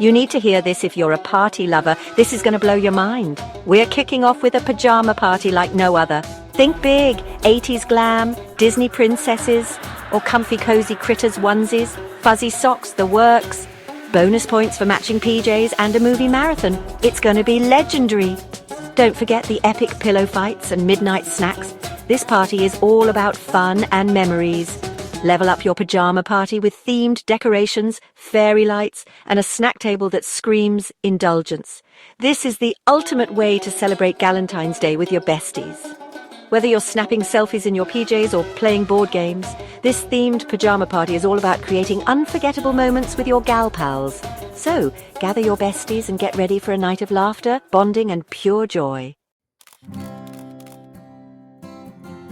You need to hear this if you're a party lover. This is going to blow your mind. We're kicking off with a pajama party like no other. Think big, 80s glam, Disney princesses, or comfy cozy critters onesies, fuzzy socks, the works. Bonus points for matching PJs and a movie marathon. It's going to be legendary. Don't forget the epic pillow fights and midnight snacks. This party is all about fun and memories. Level up your pajama party with themed decorations, fairy lights, and a snack table that screams indulgence. This is the ultimate way to celebrate Galentine's Day with your besties. Whether you're snapping selfies in your PJs or playing board games, this themed pajama party is all about creating unforgettable moments with your gal pals. So, gather your besties and get ready for a night of laughter, bonding, and pure joy.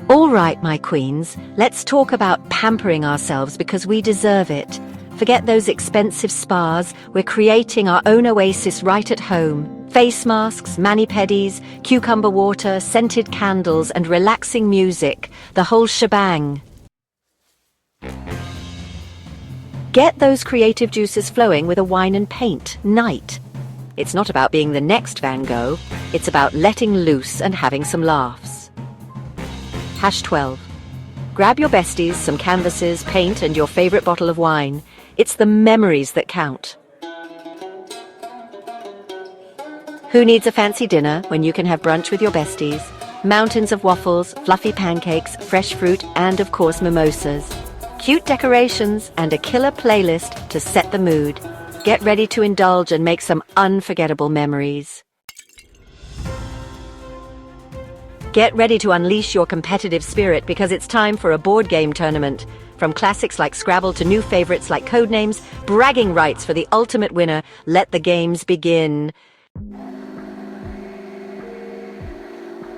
All right, my queens, let's talk about pampering ourselves because we deserve it. Forget those expensive spas. We're creating our own oasis right at home. Face masks, mani-pedis, cucumber water, scented candles, and relaxing music. The whole shebang. Get those creative juices flowing with a wine and paint night. It's not about being the next Van Gogh. It's about letting loose and having some laughs. #12. Grab your besties, some canvases, paint, and your favorite bottle of wine. It's the memories that count. Who needs a fancy dinner when you can have brunch with your besties? Mountains of waffles, fluffy pancakes, fresh fruit, and of course mimosas. Cute decorations and a killer playlist to set the mood. Get ready to indulge and make some unforgettable memories. Get ready to unleash your competitive spirit because it's time for a board game tournament. From classics like Scrabble to new favorites like Codenames, bragging rights for the ultimate winner. Let the games begin.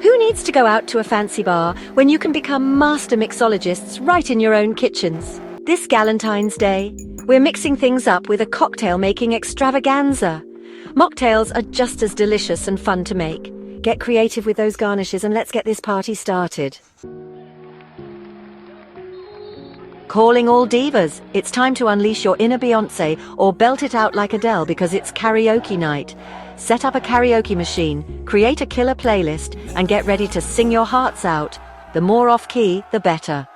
Who needs to go out to a fancy bar when you can become master mixologists right in your own kitchens? This Galentine's Day, we're mixing things up with a cocktail-making extravaganza. Mocktails are just as delicious and fun to make. Get creative with those garnishes and let's get this party started. Calling all divas, it's time to unleash your inner Beyoncé or belt it out like Adele because it's karaoke night. Set up a karaoke machine, create a killer playlist, and get ready to sing your hearts out. The more off-key, the better.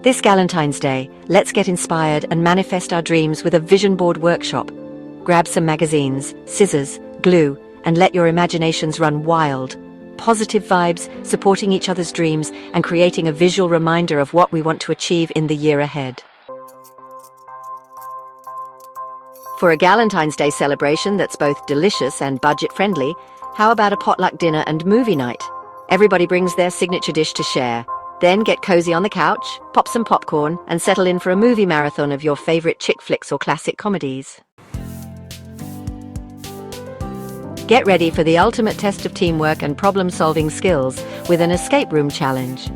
This Galentine's Day, let's get inspired and manifest our dreams with a vision board workshop. Grab some magazines, scissors, glue, and let your imaginations run wild. Positive vibes, supporting each other's dreams, and creating a visual reminder of what we want to achieve in the year ahead. For a Galentine's Day celebration that's both delicious and budget-friendly, how about a potluck dinner and movie night? Everybody brings their signature dish to share. Then get cozy on the couch, pop some popcorn, and settle in for a movie marathon of your favorite chick flicks or classic comedies. Get ready for the ultimate test of teamwork and problem-solving skills with an escape room challenge.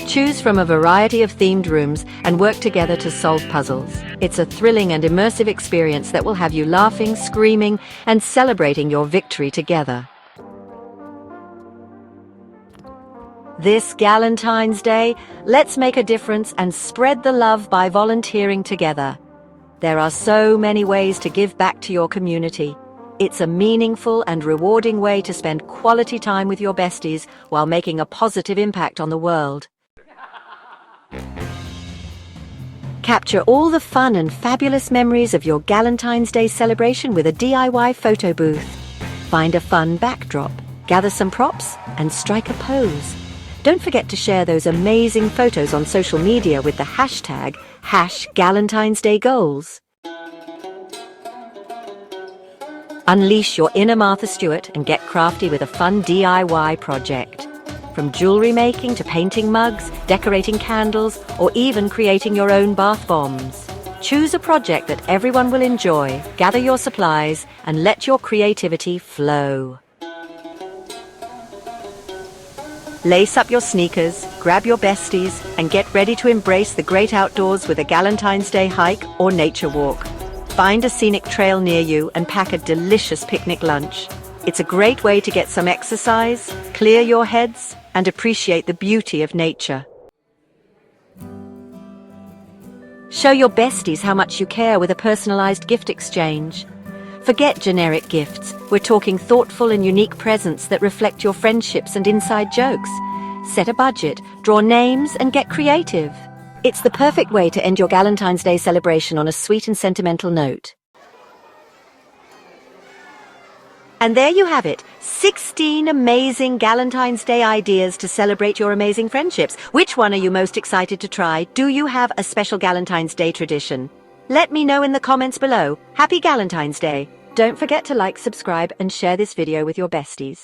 Choose from a variety of themed rooms and work together to solve puzzles. It's a thrilling and immersive experience that will have you laughing, screaming, and celebrating your victory together. This Galentine's Day, let's make a difference and spread the love by volunteering together. There are so many ways to give back to your community. It's a meaningful and rewarding way to spend quality time with your besties while making a positive impact on the world. Capture all the fun and fabulous memories of your Galentine's Day celebration with a DIY photo booth. Find a fun backdrop, gather some props, and strike a pose. Don't forget to share those amazing photos on social media with the hashtag #GalentinesDayGoals. Unleash your inner Martha Stewart and get crafty with a fun DIY project. From jewelry making to painting mugs, decorating candles, or even creating your own bath bombs. Choose a project that everyone will enjoy, gather your supplies, and let your creativity flow. Lace up your sneakers, grab your besties, and get ready to embrace the great outdoors with a Galentine's Day hike or nature walk. Find a scenic trail near you and pack a delicious picnic lunch. It's a great way to get some exercise, clear your heads, and appreciate the beauty of nature. Show your besties how much you care with a personalized gift exchange. Forget generic gifts. We're talking thoughtful and unique presents that reflect your friendships and inside jokes. Set a budget, draw names, and get creative. It's the perfect way to end your Galentine's Day celebration on a sweet and sentimental note. And there you have it, 16 amazing Galentine's Day ideas to celebrate your amazing friendships. Which one are you most excited to try? Do you have a special Galentine's Day tradition? Let me know in the comments below. Happy Galentine's Day! Don't forget to like, subscribe, and share this video with your besties.